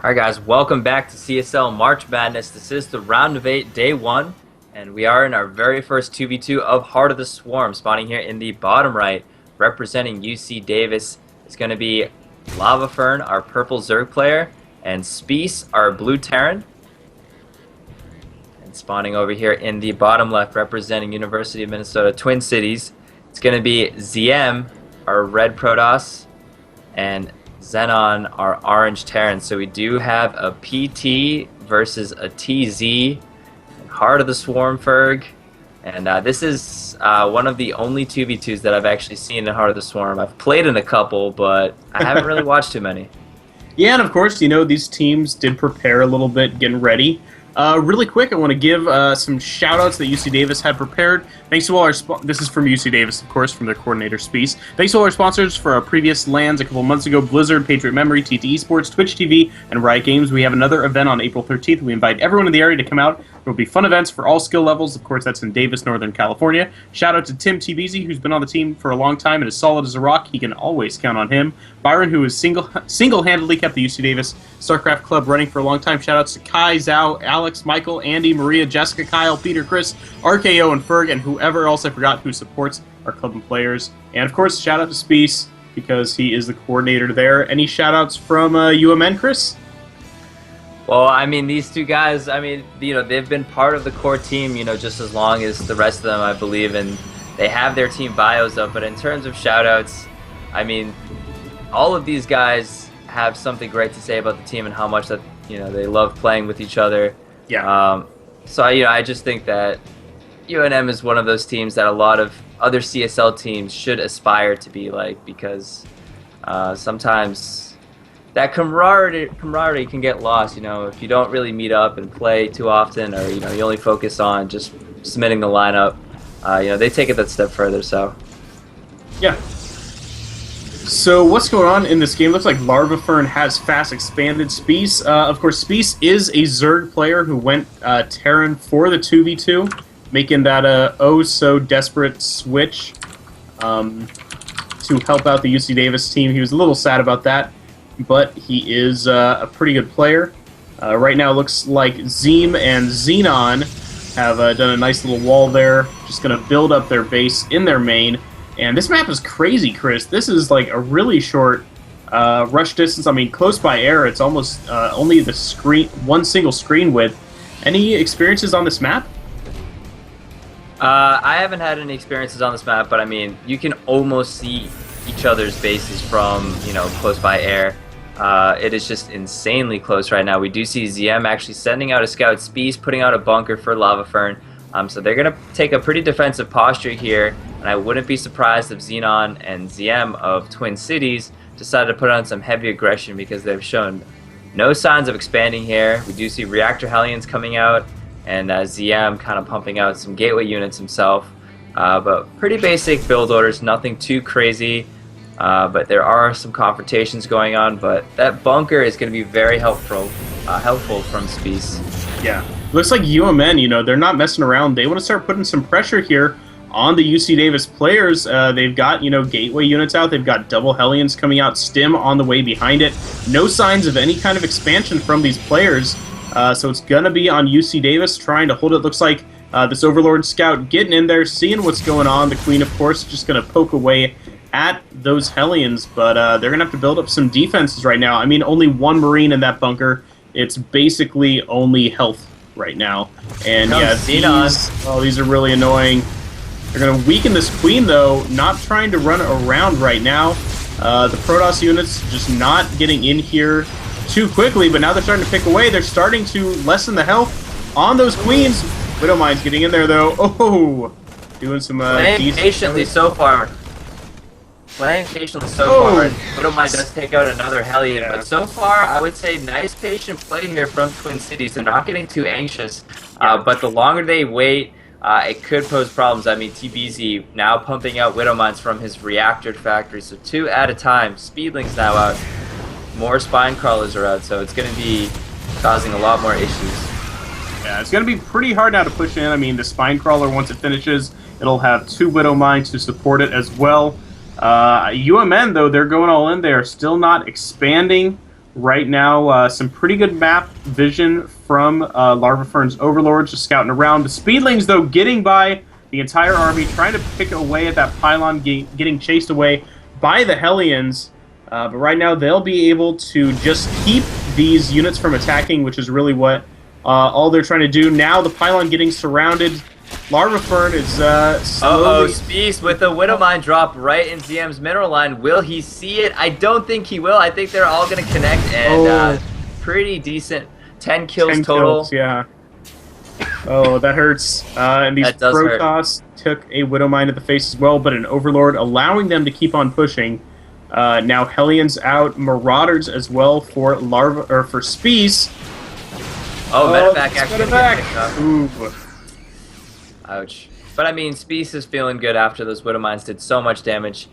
All right, guys, welcome back to CSL March Madness. This is the round of 8, day 1, and we are in our very first 2v2 of Heart of the Swarm, spawning here in the bottom right, representing UC Davis. It's going to be Lava Fern, our purple Zerg player, and Speece, our blue Terran. And spawning over here in the bottom left, representing University of Minnesota Twin Cities, it's going to be ZM, our red Protoss, and Xenon, our orange Terran. So we do have a PT versus a TZ, Heart of the Swarm Ferg, and this is one of the only 2v2s that I've actually seen in Heart of the Swarm. I've played in a couple, but I haven't really watched too many. Yeah, and of course, these teams did prepare a little bit, getting ready. Really quick, I want to give some shout-outs that UC Davis had prepared. Thanks to all our this is from UC Davis, of course, from their coordinator, Speece. Thanks to all our sponsors for our previous lands a couple months ago, Blizzard, Patriot Memory, TT Esports, Twitch TV, and Riot Games. We have another event on April 13th. We invite everyone in the area to come out. There will be fun events for all skill levels. Of course, that's in Davis, Northern California. Shout out to Tim TBZ, who's been on the team for a long time and is solid as a rock. He can always count on him. Byron, who has single-handedly kept the UC Davis StarCraft Club running for a long time. Shout outs to Kai, Zhao, Alex, Michael, Andy, Maria, Jessica, Kyle, Peter, Chris, RKO, and Ferg, and whoever else I forgot who supports our club and players. And of course, shout out to Speece, because he is the coordinator there. Any shout outs from UMN, Chris? Well, I mean, these two guys, I mean, they've been part of the core team, just as long as the rest of them, I believe, and they have their team bios up. But in terms of shout-outs, I mean, all of these guys have something great to say about the team and how much that, they love playing with each other. Yeah. So, I just think that UNM is one of those teams that a lot of other CSL teams should aspire to be like, because sometimes that camaraderie can get lost, if you don't really meet up and play too often, or you only focus on just submitting the lineup. They take it that step further. So yeah. So what's going on in this game? Looks like Lava Fern has fast expanded Speece. Of course, Speece is a Zerg player who went Terran for the 2v2, making that oh so desperate switch to help out the UC Davis team. He was a little sad about that, but he is a pretty good player. Right now, it looks like Zeem and Xenon have done a nice little wall there. Just going to build up their base in their main. And this map is crazy, Chris. This is like a really short rush distance. I mean, close by air, it's almost only the one single screen width. Any experiences on this map? I haven't had any experiences on this map, but I mean, you can almost see each other's bases from, close by air. It is just insanely close right now. We do see ZM actually sending out a scout, Speece putting out a bunker for Lava Fern. So they're going to take a pretty defensive posture here, and I wouldn't be surprised if Xenon and ZM of Twin Cities decided to put on some heavy aggression, because they've shown no signs of expanding here. We do see Reactor Hellions coming out, and ZM kind of pumping out some gateway units himself. But pretty basic build orders, nothing too crazy. But there are some confrontations going on, but that bunker is going to be very helpful from Speece. Yeah. Looks like UMN, they're not messing around. They want to start putting some pressure here on the UC Davis players. They've got, gateway units out. They've got double Hellions coming out, Stim on the way behind it. No signs of any kind of expansion from these players. So it's going to be on UC Davis trying to hold it. Looks like this Overlord Scout getting in there, seeing what's going on. The Queen, of course, just going to poke away at those Hellions, but they're going to have to build up some defenses right now. I mean, only one Marine in that bunker. It's basically only health right now. And yeah, these are really annoying. They're going to weaken this Queen, though, not trying to run around right now. The Protoss units just not getting in here too quickly, but now they're starting to pick away. They're starting to lessen the health on those Queens. Widowmine's getting in there, though. Oh, doing some playing patiently so far. Playing patiently so far. Widowmine does take out another Hellion, but so far, I would say nice patient play here from Twin Cities. They're not getting too anxious, but the longer they wait, it could pose problems. I mean, TBZ now pumping out Widowmines from his reactor factory, so 2 at a time. Speedling's now out. More spine crawlers are out, so it's going to be causing a lot more issues. Yeah, it's going to be pretty hard now to push in. I mean, the spine crawler, once it finishes, it'll have 2 Widowmines to support it as well. UMN, though, they're going all in. They are still not expanding right now. Some pretty good map vision from Larvifern's overlords just scouting around. The speedlings, though, getting by the entire army, trying to pick away at that pylon, getting chased away by the Hellions. But right now, they'll be able to just keep these units from attacking, which is really what all they're trying to do. Now the pylon getting surrounded. Larvifern is slowly... Spees with a Widow Mine drop right in ZM's mineral line. Will he see it? I don't think he will. I think they're all going to connect, and pretty decent. 10 kills 10 total. Kills, yeah. Oh, that hurts. And these Protoss took a Widow Mine to the face as well, but an Overlord allowing them to keep on pushing. Now Hellions out, Marauders as well for for Spees. Medevac actually picked up. Ooh. Ouch. But I mean, Spees is feeling good after those Widow Mines did so much damage.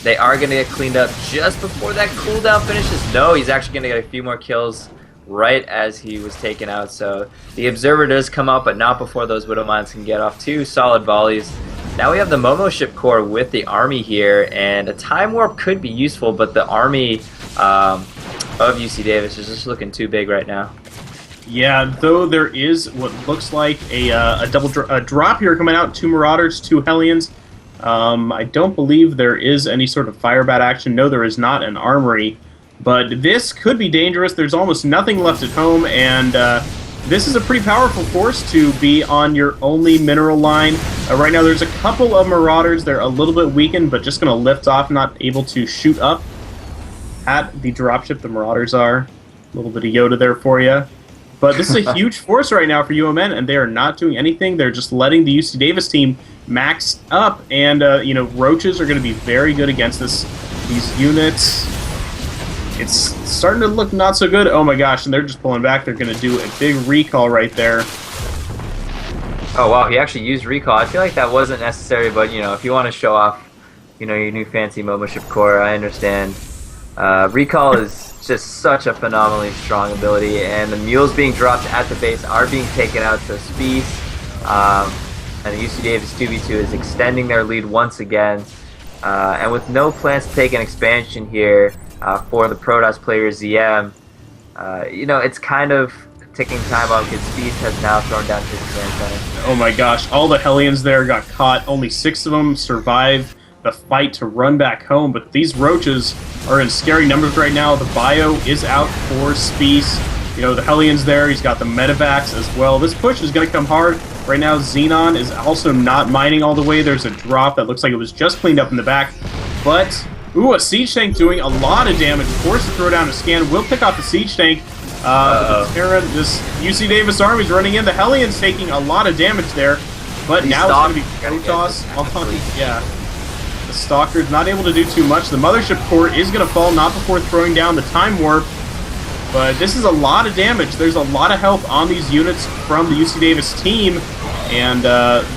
They are going to get cleaned up just before that cooldown finishes. No, he's actually going to get a few more kills right as he was taken out. So the Observer does come up, but not before those Widow Mines can get off 2 solid volleys. Now we have the Momo Ship Corps with the army here, and a Time Warp could be useful, but the army of UC Davis is just looking too big right now. Yeah, though there is what looks like a double drop here coming out. 2 Marauders, 2 Hellions. I don't believe there is any sort of fire bat action. No, there is not an armory. But this could be dangerous. There's almost nothing left at home, and this is a pretty powerful force to be on your only mineral line. Right now there's a couple of Marauders. They're a little bit weakened, but just going to lift off, not able to shoot up at the dropship the Marauders are. A little bit of Yoda there for you. But this is a huge force right now for UMN, and they are not doing anything. They're just letting the UC Davis team max up, and Roaches are going to be very good against these units. It's starting to look not so good. Oh my gosh, and they're just pulling back. They're going to do a big recall right there. Oh wow, he actually used recall. I feel like that wasn't necessary, but if you want to show off, your new fancy Momo Ship Corps, I understand. Recall is just such a phenomenally strong ability, and the mules being dropped at the base are being taken out to Spees, and the UC Davis 2v2 is extending their lead once again, and with no plans to take an expansion here for the Protoss player ZM, it's kind of ticking time bomb because Spees has now thrown down his command center. Oh my gosh, all the Hellions there got caught. Only 6 of them survived the fight to run back home, but these Roaches are in scary numbers right now. The bio is out for Spees. The Hellions there. He's got the medevacs as well. This push is going to come hard. Right now, Xenon is also not mining all the way. There's a drop that looks like it was just cleaned up in the back. But, ooh, a siege tank doing a lot of damage. Forced to throw down a scan. Will pick off the siege tank. This UC Davis army is running in. The Hellions taking a lot of damage there. But now it's going to be Protoss. Yeah. The Stalker's not able to do too much. The Mothership Corps is going to fall, not before throwing down the Time Warp. But this is a lot of damage. There's a lot of help on these units from the UC Davis team. And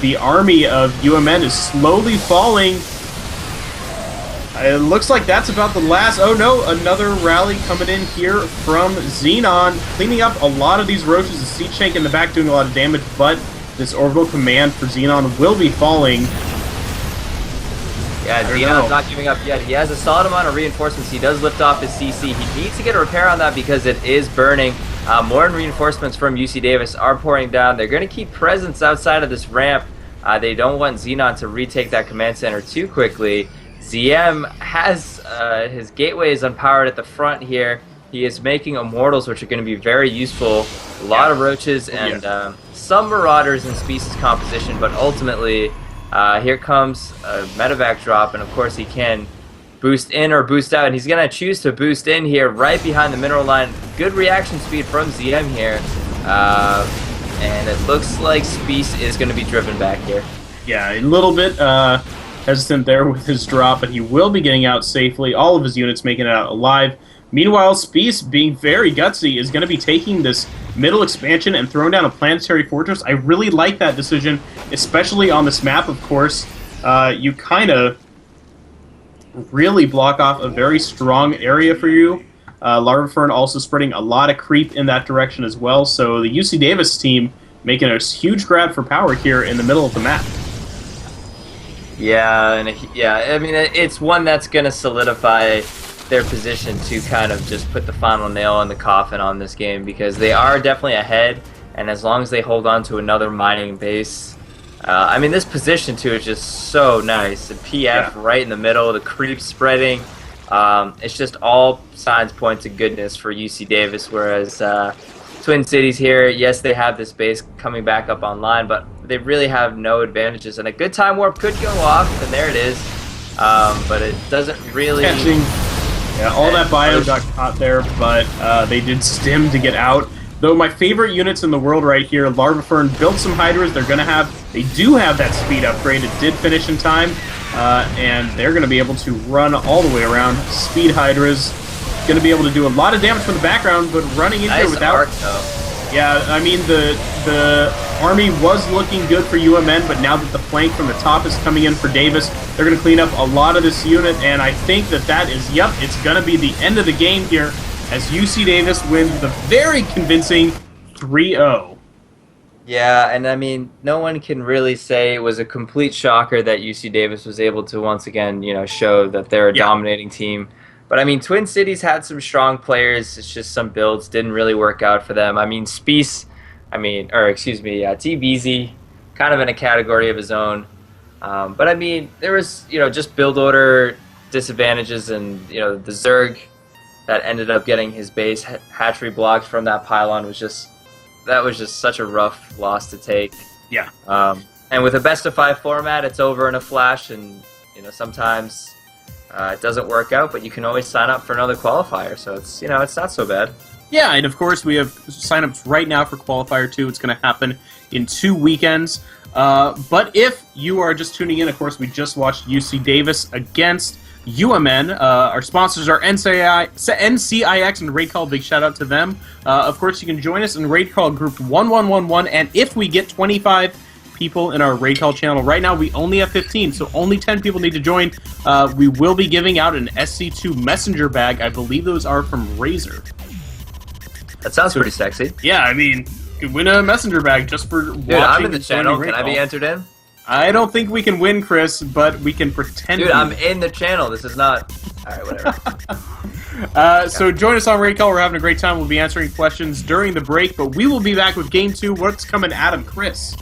the army of UMN is slowly falling. It looks like that's about the last... Oh no, another rally coming in here from Xenon. Cleaning up a lot of these Roaches. The Siege Tank in the back doing a lot of damage. But this orbital command for Xenon will be falling. Yeah, Xenon's not giving up yet. He has a solid amount of reinforcements. He does lift off his CC. He needs to get a repair on that because it is burning. More reinforcements from UC Davis are pouring down. They're going to keep presence outside of this ramp. They don't want Xenon to retake that command center too quickly. ZM has his gateways unpowered at the front here. He is making Immortals, which are going to be very useful. A lot of Roaches and some Marauders in species composition, but ultimately... here comes a medevac drop, and of course he can boost in or boost out, and he's going to choose to boost in here right behind the mineral line. Good reaction speed from ZM here, and it looks like Spees is going to be driven back here. Yeah, a little bit hesitant there with his drop, but he will be getting out safely. All of his units making it out alive. Meanwhile, Spees, being very gutsy, is going to be taking this middle expansion and throwing down a planetary fortress. I really like that decision, especially on this map, of course. You kind of really block off a very strong area for you. Larvifern also spreading a lot of creep in that direction as well, so the UC Davis team making a huge grab for power here in the middle of the map. Yeah, and I mean, it's one that's going to solidify their position to kind of just put the final nail in the coffin on this game, because they are definitely ahead, and as long as they hold on to another mining base, I mean, this position too is just so nice. The PF right in the middle, the creep spreading. It's just all signs point to goodness for UC Davis, whereas Twin Cities here, yes, they have this base coming back up online, but they really have no advantages, and a good time warp could go off, and there it is. But it doesn't really... Catching. Yeah, all that bio got caught there, but they did stim to get out. Though my favorite units in the world right here, Larvifern built some Hydras. They do have that speed upgrade. It did finish in time, and they're going to be able to run all the way around. Speed Hydras, going to be able to do a lot of damage from the background, but running in here without... Arc, though. Yeah, I mean, the army was looking good for UMN, but now that the flank from the top is coming in for Davis, they're going to clean up a lot of this unit, and I think that is, yep, it's going to be the end of the game here, as UC Davis wins the very convincing 3-0. Yeah, and I mean, no one can really say it was a complete shocker that UC Davis was able to once again, show that they're a dominating team. But I mean, Twin Cities had some strong players. It's just some builds didn't really work out for them. I mean, TBZ, kind of in a category of his own. But I mean, there was, just build order disadvantages, and the Zerg that ended up getting his base hatchery blocked from that pylon was just such a rough loss to take. Yeah. And with a best of 5 format, it's over in a flash, and sometimes it doesn't work out, but you can always sign up for another qualifier, so it's it's not so bad. Yeah, and of course we have signups right now for qualifier 2. It's going to happen in 2 weekends. But if you are just tuning in, of course, we just watched UC Davis against UMN. Our sponsors are NCIX and Raid Call. Big shout out to them. Of course, you can join us in Raid Call Group 1111, and if we get 25 people in our Raid Call channel, right now we only have 15, so only 10 people need to join. We will be giving out an SC2 messenger bag. I believe those are from Razor. That sounds pretty sexy. Yeah, I mean, you could win a messenger bag just for watching. Dude, I'm in the channel. Can I be entered in? I don't think we can win, Chris, but we can pretend. Dude, I'm in the channel. This is not... Alright, whatever. So join us on Raid Call. We're having a great time. We'll be answering questions during the break, but we will be back with Game 2. What's coming at him, Chris?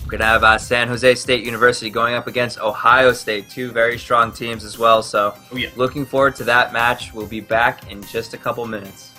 We're going to have San Jose State University going up against Ohio State, 2 very strong teams as well. So looking forward to that match. We'll be back in just a couple minutes.